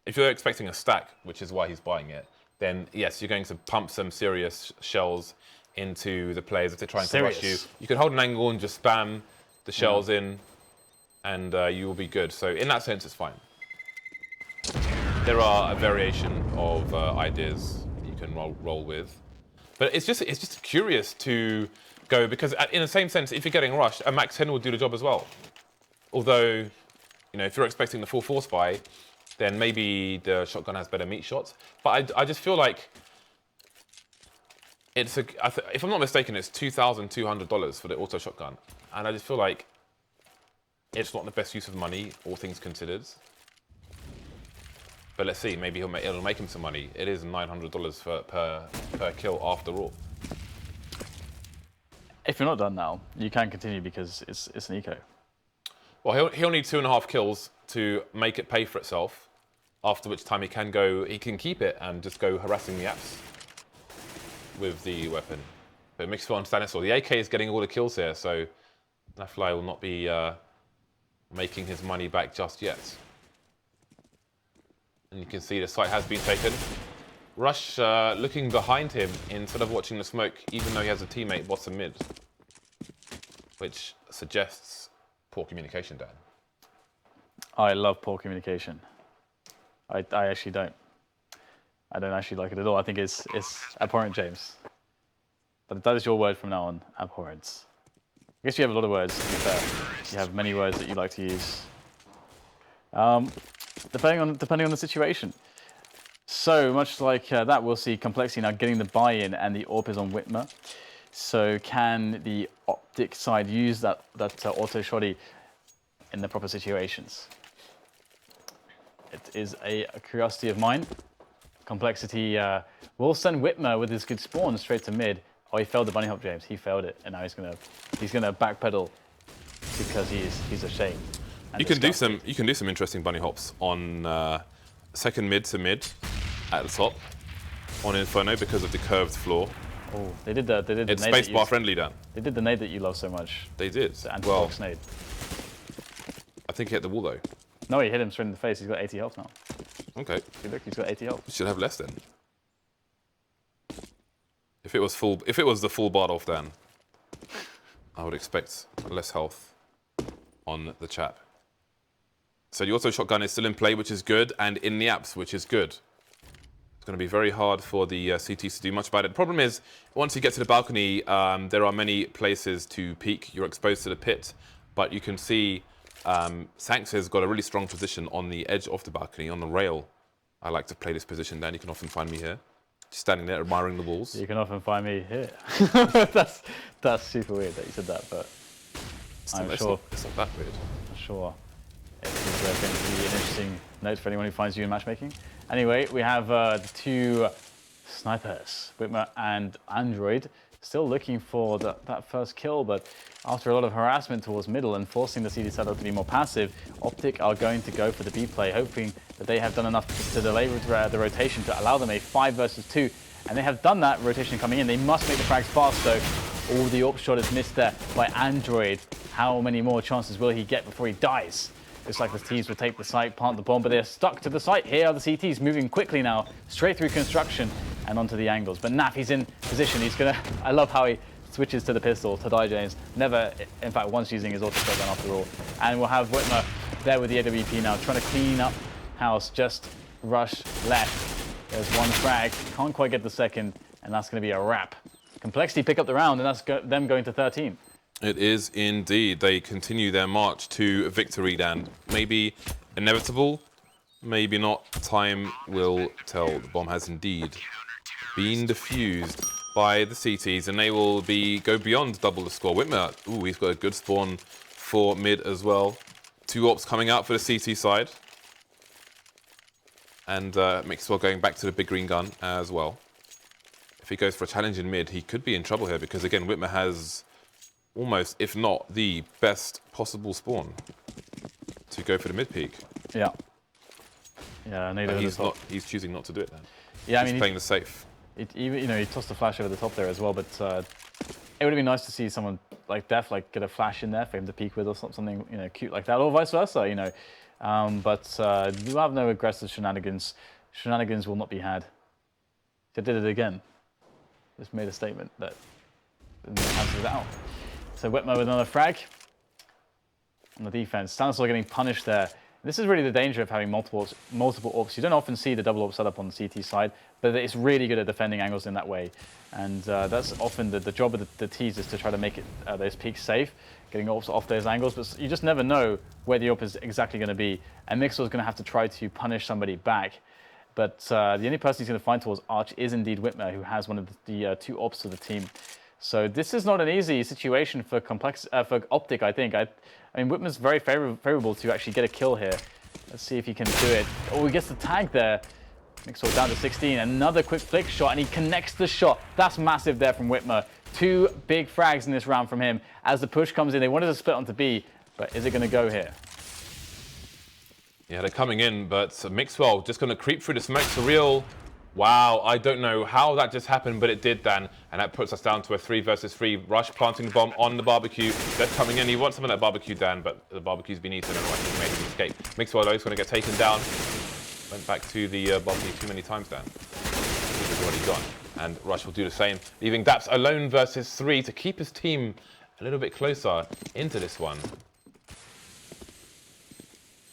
a stack, which is why he's buying it, then yes, you're going to pump some serious shells into the players if they're trying to rush you. You can hold an angle and just spam the shells in, and you will be good. So in that sense, it's fine. There are a variation of ideas you can roll with, but it's just curious to go, because in the same sense, if you're getting rushed, a max 10 will do the job as well. Although, if you're expecting the full force buy, then maybe the shotgun has better meat shots. But I just feel like it's if I'm not mistaken, it's $2,200 for the auto shotgun, and I just feel like it's not the best use of money, all things considered. But let's see, maybe it'll make him some money. It is $900 per kill after all. If you're not done now, you can continue because it's an eco. Well, he'll need 2.5 kills to make it pay for itself. After which time he can keep it and just go harassing the apps with the weapon. But mixwell and stanislaw, the AK is getting all the kills here, so NAF-FLY will not be making his money back just yet. And you can see the site has been taken. Rush looking behind him instead of watching the smoke, even though he has a teammate bottom mid, which suggests poor communication, Dan. I love poor communication. I actually don't. I don't actually like it at all. I think it's abhorrent, James. But that is your word from now on, abhorrence. I guess you have a lot of words, to be fair. You have many words that you like to use. Depending on the situation. So much like that, we'll see Complexity now getting the buy-in, and the AWP is on Witmer. So can the Optic side use that auto shoddy in the proper situations? It is a curiosity of mine. Complexity will send Witmer with his good spawn straight to mid. Oh, he failed the bunny hop, James. He failed it, and now he's gonna backpedal because he's ashamed. You can do some interesting bunny hops on second mid to mid at the top on Inferno because of the curved floor. Oh, they did the it's nade. It's spacebar friendly, Dan. They did the nade that you love so much. They did. The anti-box nade. I think he hit the wall though. No, he hit him straight in the face. He's got 80 health now. Okay. Look, he's got 80 health. He should have less then. If it was the full Bardolph, Dan, I would expect less health on the chap. So the auto shotgun is still in play, which is good, and in the apps, which is good. It's going to be very hard for the CTs to do much about it. The problem is, once you get to the balcony, there are many places to peek. You're exposed to the pit, but you can see sancz has got a really strong position on the edge of the balcony, on the rail. I like to play this position, Dan. You can often find me here, just standing there admiring the walls. You can often find me here. that's super weird that you said that, but I'm sure it's not that weird. I'm sure it is going to be an interesting note for anyone who finds you in matchmaking. Anyway, we have the two snipers, Witmer and Android, still looking for that first kill, but after a lot of harassment towards middle and forcing the CD setup to be more passive, Optic are going to go for the B play, hoping that they have done enough to delay the rotation to allow them a 5 versus 2. And they have done that, rotation coming in. They must make the frags fast though. Oh, the AWP shot is missed there by Android. How many more chances will he get before he dies? Looks like the teams will take the site, plant the bomb, but they're stuck to the site. Here are the CTs moving quickly now, straight through construction and onto the angles. But NAF, he's in position. He's gonna, I love how he switches to the pistol to die, James. Never, in fact, once using his auto shotgun after all. And we'll have Witmer there with the AWP now, trying to clean up house, just rush left. There's one frag, can't quite get the second, and that's gonna be a wrap. Complexity pick up the round, and that's them going to 13. It is indeed. They continue their march to victory, Dan. Maybe inevitable, maybe not. Time will tell. The bomb has indeed been defused by the CTs, and they will go beyond double the score. Witmer, ooh, he's got a good spawn for mid as well. Two AWPs coming out for the CT side. And mixwell going back to the big green gun as well. If he goes for a challenge in mid, he could be in trouble here because, again, Witmer has almost, if not the best possible spawn to go for the mid peak. Yeah. Yeah, but he's choosing not to do it then. Yeah, he's playing the safe. He tossed the flash over the top there as well, but it would have been nice to see someone like Def get a flash in there for him to peek with or something cute like that, or vice versa, but we'll have no aggressive shenanigans. Shenanigans will not be had. Just did it again. Just made a statement that cancels it out. So witmer with another frag on the defense. Stanislaw getting punished there. This is really the danger of having multiple AWPs. You don't often see the double AWP setup on the CT side, but it's really good at defending angles in that way. And that's often the job of the Ts is to try to make it those peaks safe, getting AWPs off those angles. But you just never know where the AWP is exactly going to be. And mixwell is going to have to try to punish somebody back. But the only person he's going to find towards Arch is indeed witmer, who has one of the two AWPs of the team. So this is not an easy situation for for Optic, I think. I mean, witmer's very favorable to actually get a kill here. Let's see if he can do it. Oh, he gets the tag there. mixwell down to 16. Another quick flick shot, and he connects the shot. That's massive there from witmer. 2 big frags in this round from him. As the push comes in, they wanted to split onto B, but is it going to go here? Yeah, they're coming in, but mixwell just going to creep through the smoke. Surreal. Wow, I don't know how that just happened, but it did, Dan. And that puts us down to a 3 versus 3. Rush planting the bomb on the barbecue. They're coming in. He wants some of that barbecue, Dan, but the barbecue's been eaten and he's made an escape. Mixwell, though, is going to get taken down. Went back to the barbecue too many times, Dan. He's already gone. And Rush will do the same, leaving daps alone versus 3 to keep his team a little bit closer into this one.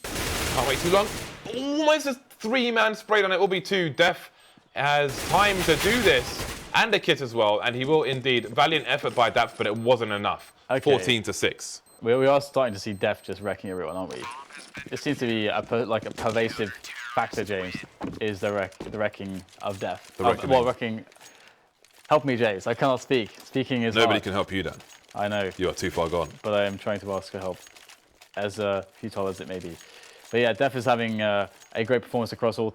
Can't wait too long. Almost a 3-man sprayed on it. Will be 2. Def has time to do this, and aKis as well, and he will indeed. Valiant effort by daps, but it wasn't enough. Okay. 14-6. We are starting to see Def just wrecking everyone, aren't we? It seems to be a pervasive factor, James, is the wrecking of Def. Well, wrecking. Help me, James. I cannot speak. Speaking is Nobody hard. can help you, Dan. I know. You are too far gone. But I am trying to ask for help, as futile as it may be. But yeah, Def is having a great performance across all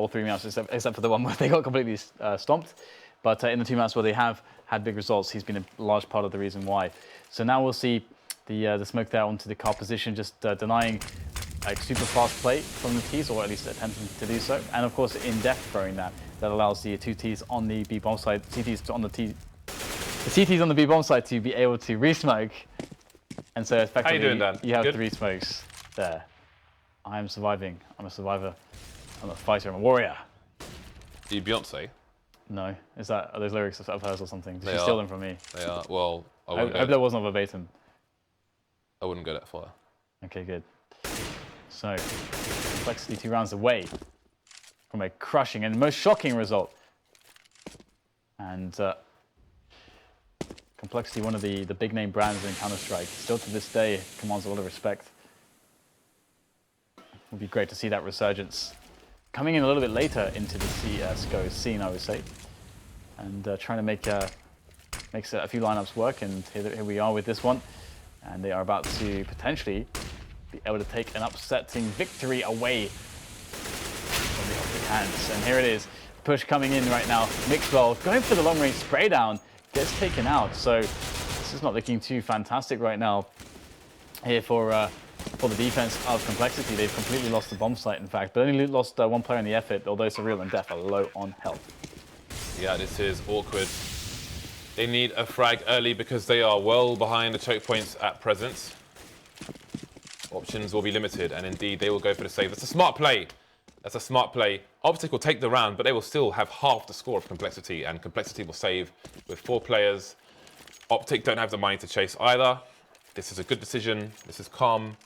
3 maps, except for the one where they got completely stomped. But in the 2 maps where they have had big results, he's been a large part of the reason why. So now we'll see the smoke there onto the car position, just denying like super fast play from the Ts, or at least attempting to do so. And of course, in depth throwing that allows the 2 Ts on the B bomb side, CTs on the CTs on the B bomb side to be able to re-smoke. And so effectively, how you doing, Dan? You have Good? 3 smokes there. I am surviving. I'm a survivor. I'm a fighter. I'm a warrior. Are you Beyonce? No. Are those lyrics of hers or something? Did They she are. steal them from me? They are. Well, I I hope that wasn't verbatim. wouldn't go that far. Okay, good. So, Complexity 2 rounds away from a crushing and most shocking result. And Complexity, one of the big name brands in Counter-Strike, still to this day commands a lot of respect. It would be great to see that resurgence coming in a little bit later into the CSGO scene, I would say, and trying to make a few lineups work. And here we are with this one, and they are about to potentially be able to take an upsetting victory away from the Optic hands. And here it is, push coming in right now. mixwell going for the long range spray down, gets taken out. So this is not looking too fantastic right now here for the defense of Complexity. They've completely lost the bomb site, in fact, but only lost 1 player in the effort, although Surreal and Def are low on health. Yeah, this is awkward. They need a frag early because they are well behind the choke points at present. Options will be limited, and indeed they will go for the save. That's a smart play. That's a smart play. Optic will take the round, but they will still have half the score of Complexity, and Complexity will save with 4 players. Optic don't have the money to chase either. This is a good decision. This is calm.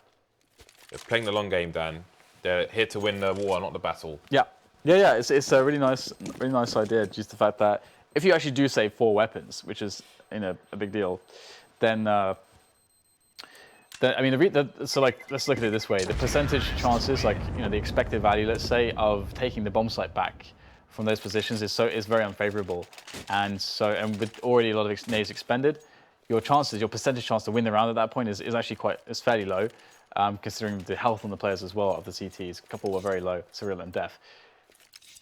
They're playing the long game, Dan. They're here to win the war, not the battle. Yeah. It's a really nice idea. Just the fact that if you actually do save 4 weapons, which is a big deal, then I mean, so like let's look at it this way: the percentage chances, like the expected value, let's say, of taking the bomb site back from those positions is very unfavorable, and with already a lot of nades expended, your percentage chance to win the round at that point is actually fairly low. Considering the health on the players as well of the CTs. A couple were very low, Surreal and Def.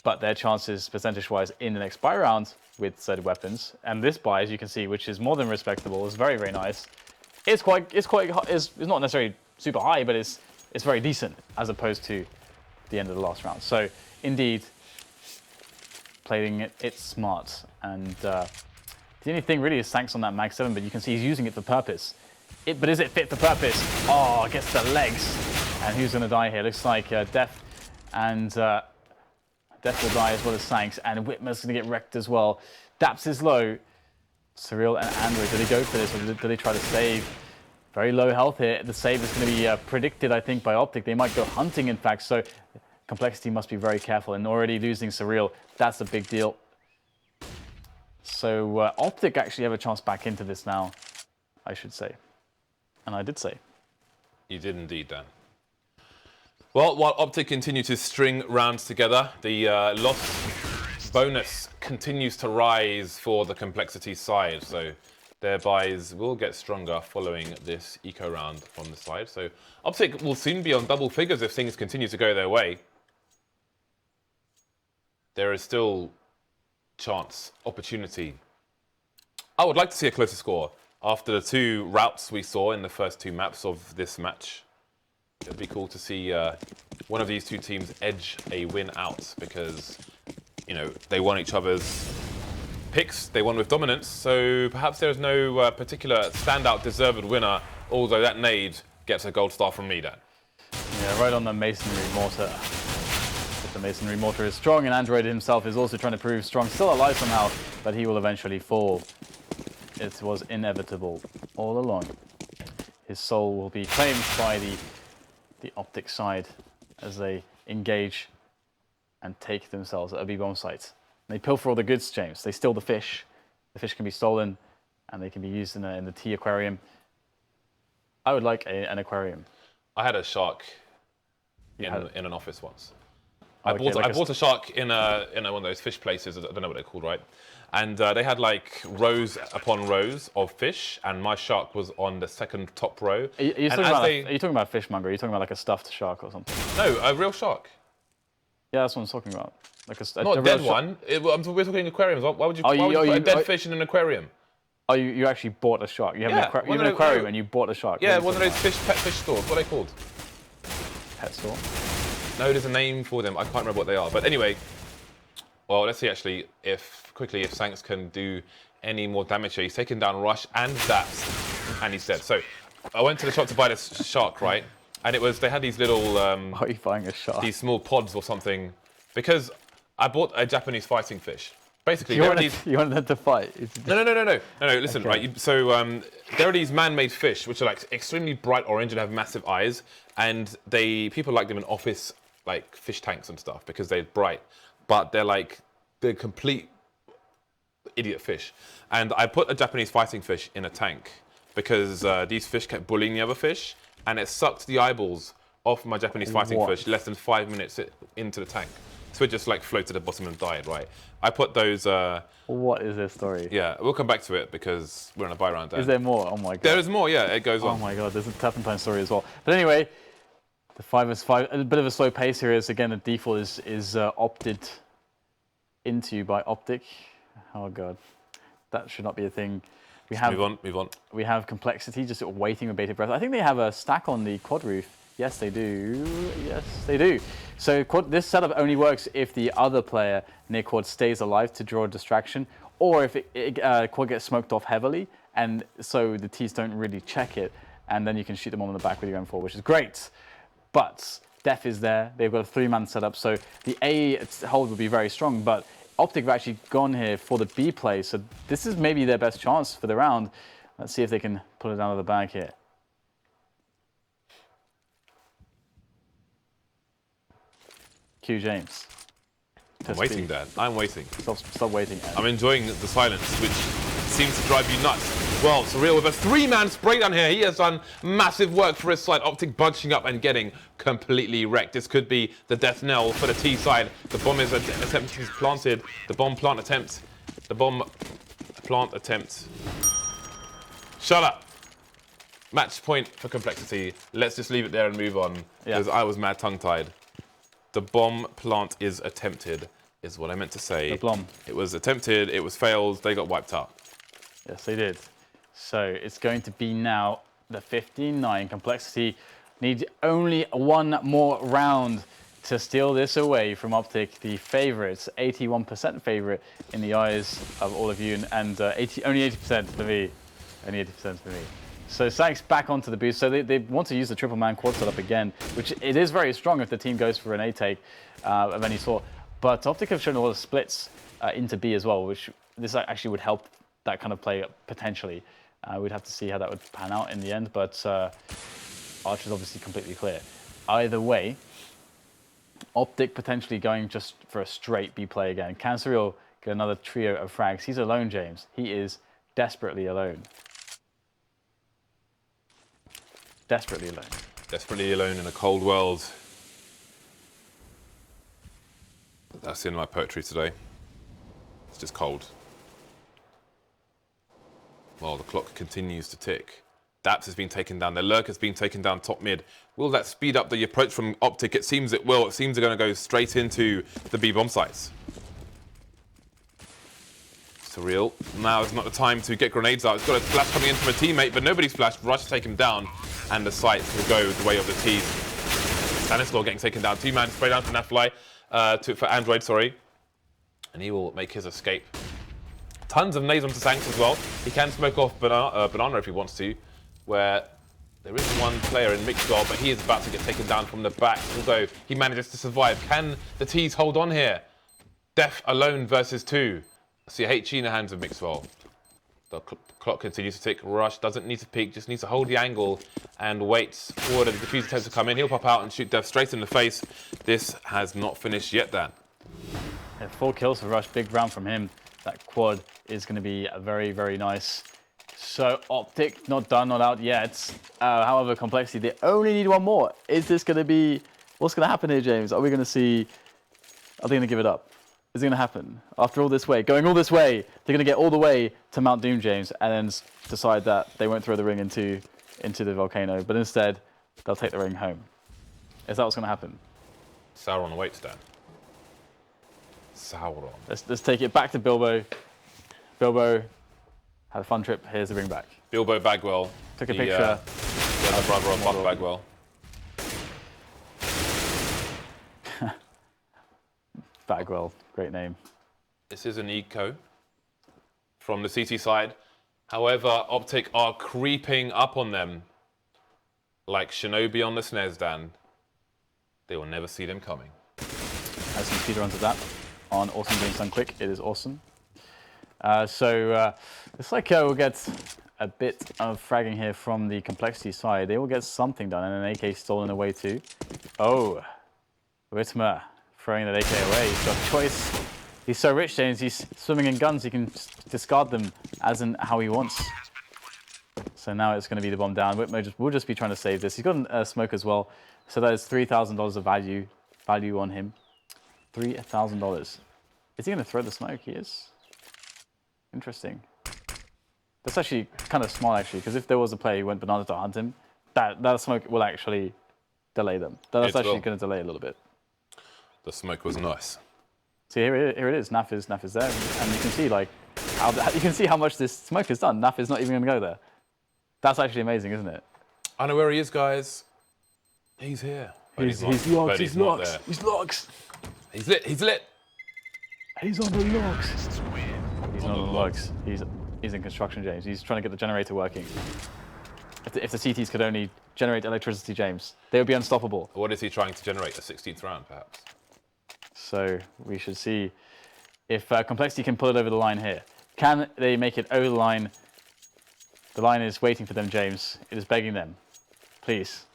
But their chances, percentage-wise, in the next buy round with said weapons, and this buy, as you can see, which is more than respectable, is very, very nice. It's not necessarily super high, but it's very decent as opposed to the end of the last round. So, indeed, playing it smart. And the only thing really is sancz on that Mag 7, but you can see he's using it for purpose. But is it fit for purpose? Oh, gets the legs. And who's going to die here? Looks like Def and Death will die as well as sancz, and witmer's going to get wrecked as well. Daps is low. Surreal and Android, do they go for this, or do they try to save? Very low health here. The save is going to be predicted, I think, by Optic. They might go hunting, in fact, so Complexity must be very careful, and already losing Surreal, that's a big deal. So Optic actually have a chance back into this now, I should say. And I did say. You did indeed, Dan. Well, while Optic continue to string rounds together, the loss bonus continues to rise for the Complexity side. So their buys will get stronger following this eco round from the side. So Optic will soon be on double figures if things continue to go their way. There is still chance, opportunity. I would like to see a closer score after the 2 routes we saw in the first 2 maps of this match. It'd be cool to see one of these 2 teams edge a win out because, you know, they won each other's picks, they won with dominance, so perhaps there's no particular standout deserved winner, although that nade gets a gold star from me, Dan. Yeah, right on the masonry mortar. The masonry mortar is strong, and Android himself is also trying to prove strong. Still alive somehow, but he will eventually fall. It was inevitable all along. His soul will be claimed by the Optic side as they engage and take themselves at a B-bomb site. They pilfer all the goods, James. They steal the fish. The fish can be stolen, and they can be used in the tea aquarium. I would like an aquarium. I had a shark in an office once. I Okay, bought a shark in one of those fish places. I don't know what they're called, right? And they had like rows upon rows of fish, and my shark was on the second top row. Are you talking about fishmonger? Are you talking about like a stuffed shark or something? No, a real shark. Yeah, that's what I'm talking about. Like not a dead one. We're talking aquariums. Why would you put a dead fish in an aquarium? Oh, you actually bought a shark. You have an aquarium and you bought a shark. Yeah, one of those pet fish stores. What are they called? Pet store? No, there's a name for them. I can't remember what they are. But anyway, well, let's see actually if sancz can do any more damage here. He's taken down Rush and daps, and he's dead. So I went to the shop to buy this shark, right? And they had these little... Why are you buying a shark? These small pods or something. Because I bought a Japanese fighting fish. Basically, you wanted them to fight? No, listen, okay. Right? So there are these man-made fish, which are like extremely bright orange and have massive eyes. And people like them in office, like fish tanks and stuff, because they're bright. But they're complete idiot fish. And I put a Japanese fighting fish in a tank because these fish kept bullying the other fish. And it sucked the eyeballs off my Japanese fighting fish less than 5 minutes into the tank. So it just like floated to the bottom and died, right? I put those... What is this story? Yeah, we'll come back to it because we're on a buy round. Is there more? Oh my god. There is more, yeah, it goes on. Oh my god, there's a Turpentine story as well. But anyway, the 5v5, a bit of a slow pace here is, again, the default is opted into by Optic. Oh god, that should not be a thing. Move on. We have Complexity just sort of waiting with bated breath. I think they have a stack on the quad roof. Yes, they do. Yes, they do. So this setup only works if the other player near quad stays alive to draw a distraction, or if quad gets smoked off heavily, and so the Ts don't really check it, and then you can shoot them on the back with your M4, which is great. But Def is there. They've got a 3-man setup, so the A hold will be very strong, but Optic have actually gone here for the B play, so this is maybe their best chance for the round. Let's see if they can pull it out of the bag here. Q James. I'm waiting, Dad. I'm waiting. Stop waiting. I'm enjoying the silence, which seems to drive you nuts. Well, Surreal with a 3-man spray down here. He has done massive work for his side. Optic bunching up and getting completely wrecked. This could be the death knell for the T side. The bomb is planted. The bomb plant attempt. The bomb plant attempt. Shut up. Match point for Complexity. Let's just leave it there and move on, because I was mad tongue-tied. The bomb plant is attempted, is what I meant to say. The bomb. It was attempted, it was failed, they got wiped out. Yes, they did. So it's going to be now the 15-9. Complexity needs only one more round to steal this away from Optic, the favorites, 81% favorite in the eyes of all of you, and only 80% for me. Only 80% for me. So sancz back onto the boost. So they want to use the triple man quad setup again, which it is very strong if the team goes for an A take of any sort. But Optic have shown a lot of splits into B as well, which this actually would help that kind of play potentially. We'd have to see how that would pan out in the end, but Archer's obviously completely clear. Either way, Optic potentially going just for a straight B play again. Can Surreal get another trio of frags? He's alone, James. He is desperately alone. Desperately alone. Desperately alone in a cold world. That's in my poetry today. It's just cold. Well, the clock continues to tick. Daps has been taken down. The lurk has been taken down top mid. Will that speed up the approach from Optic? It seems it will. It seems they're going to go straight into the B bomb sites. Surreal. Now is not the time to get grenades out. It's got a flash coming in from a teammate, but nobody's flashed. Rush to take him down, and the sites will go the way of the T's. Stanislaw getting taken down. Two-man spray down for NAF-FLY, for Android, sorry. And he will make his escape. Tons of nades onto sancz as well. He can smoke off Banana if he wants to, where there is one player in mixwell, but he is about to get taken down from the back, although he manages to survive. Can the T's hold on here? Def alone versus two. CHE in the hands of mixwell. The clock continues to tick. Rush doesn't need to peek, just needs to hold the angle and waits for the defuse attempt to come in. He'll pop out and shoot Def straight in the face. This has not finished yet, Dan. Yeah, 4 kills for Rush, big round from him. That quad is going to be a very, very nice. So Optic, not done, not out yet. However, Complexity, they only need one more. Is this going to be, what's going to happen here, James? Are we going to see, are they going to give it up? Is it going to happen? After all this way, going all this way, they're going to get all the way to Mount Doom, James, and then decide that they won't throw the ring into the volcano, but instead, they'll take the ring home. Is that what's going to happen? Sauron awaits, Dan. Sauron. Let's take it back to Bilbo. Bilbo had a fun trip. Here's the ring back. Bilbo Bagwell. Took a picture. The brother of Buck Bagwell. Bagwell, great name. This is an eco from the CT side. However, Optic are creeping up on them like Shinobi on the SNES, Dan. They will never see them coming. Has some speedruns of that on Awesome Doing Sun Quick. It is awesome. It's like we'll get a bit of fragging here from the Complexity side. They will get something done, and an AK stolen away too. Oh, Witmer throwing that AK away. He's got choice. He's so rich, James. He's swimming in guns. He can discard them as in how he wants. So now it's going to be the bomb down. Witmer will just be trying to save this. He's got a smoke as well. So that is $3,000 of value on him. $3,000. Is he going to throw the smoke? He is. Interesting. That's actually kind of smart, actually, because if there was a player who went banana to hunt him, that smoke will actually delay them. That's actually going to delay a little bit. The smoke was nice. See, here it is. NAF is there, and you can see how much this smoke has done. NAF is not even going to go there. That's actually amazing, isn't it? I know where he is, guys. He's here. He's locked. He's locked. He's locked. He's lit. He's lit. He's on the logs. He's not on the logs. He's in construction, James. He's trying to get the generator working. If the CTs could only generate electricity, James, they would be unstoppable. What is he trying to generate? A 16th round, perhaps? So we should see if Complexity can pull it over the line here. Can they make it over the line? The line is waiting for them, James. It is begging them. Please.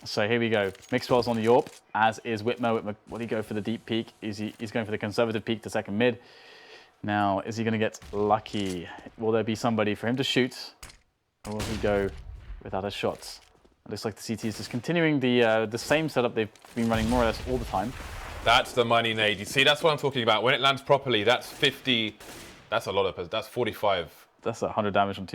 So here we go. Mixwell's on the AWP, as is Witmer. Witmer, will he go for the deep peek? He's going for the conservative peek to second mid. Now, is he going to get lucky? Will there be somebody for him to shoot? Or will he go without a shot? It looks like the CT is just continuing the same setup they've been running more or less all the time. That's the money nade. You see, that's what I'm talking about. When it lands properly, that's 50. That's a lot of. That's 45. That's 100 damage on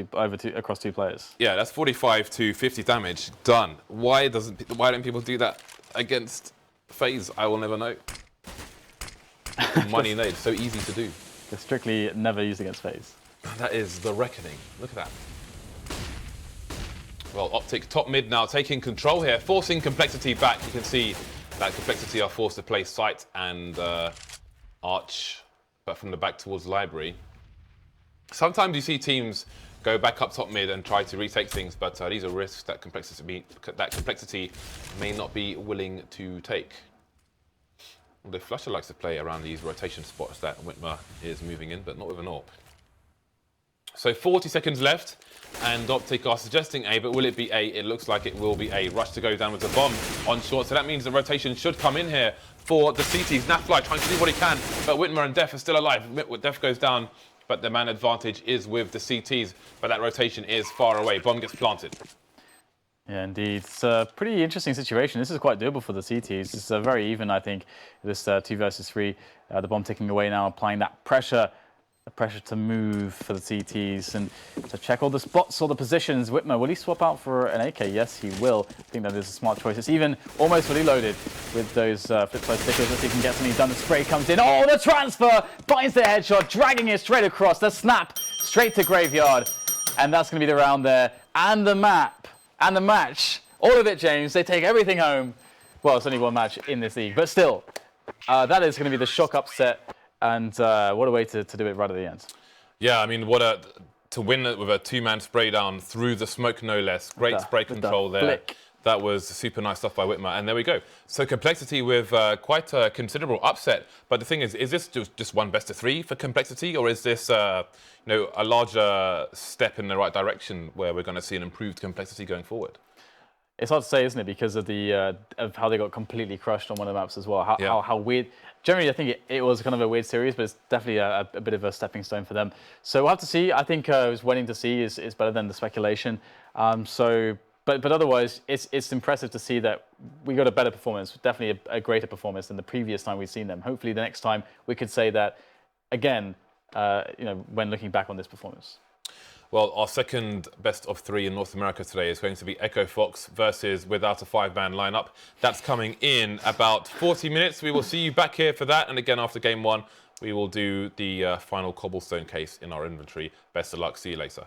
across two players. Yeah, that's 45 to 50 damage. Done. Why don't people do that against FaZe? I will never know. Money nade, so easy to do. They're strictly never used against FaZe. That is the reckoning. Look at that. Well, Optic top mid now taking control here, forcing Complexity back. You can see that Complexity are forced to play Sight and Arch, but from the back towards Library. Sometimes you see teams go back up top mid and try to retake things, but these are risks that Complexity may not be willing to take. Although Flusher likes to play around these rotation spots that witmer is moving in, but not with an AWP. So 40 seconds left, and Optic are suggesting A, but will it be A? It looks like it will be A. Rush to go down with the bomb on short, so that means the rotation should come in here for the CTs. NAF-FLY trying to do what he can, but witmer and Def are still alive. Def goes down, but the man advantage is with the CTs, but that rotation is far away. Bomb gets planted. Yeah, indeed. It's a pretty interesting situation. This is quite doable for the CTs. It's very even, I think, this 2 versus 3. The bomb ticking away now, applying that pressure. The pressure to move for the CTs and to check all the spots, all the positions. Witmer, will he swap out for an AK? Yes, he will. I think that is a smart choice. It's even almost fully loaded with those flip-side stickers. If he can get something done, the spray comes in. Oh, the transfer! Finds the headshot, dragging it straight across. The snap, straight to Graveyard. And that's going to be the round there. And the map, and the match. All of it, James. They take everything home. Well, it's only one match in this league, but still. That is going to be the shock upset. And what a way to do it right at the end. Yeah, I mean, to win it with a 2-man spray down through the smoke, no less. Great spray control there. Flick. That was super nice stuff by witmer. And there we go. So Complexity with quite a considerable upset. But the thing is this just one best of 3 for Complexity? Or is this a larger step in the right direction where we're going to see an improved Complexity going forward? It's hard to say, isn't it, because of the of how they got completely crushed on one of the maps as well. How weird. Generally, I think it was kind of a weird series, but it's definitely a bit of a stepping stone for them. So we'll have to see. I think waiting to see is better than the speculation. But otherwise, it's impressive to see that we got a better performance, definitely a greater performance than the previous time we've seen them. Hopefully, the next time we could say that again. When looking back on this performance. Well, our second best of 3 in North America today is going to be Echo Fox versus without a 5-man lineup. That's coming in about 40 minutes. We will see you back here for that. And again, after game 1, we will do the final cobblestone case in our inventory. Best of luck. See you later.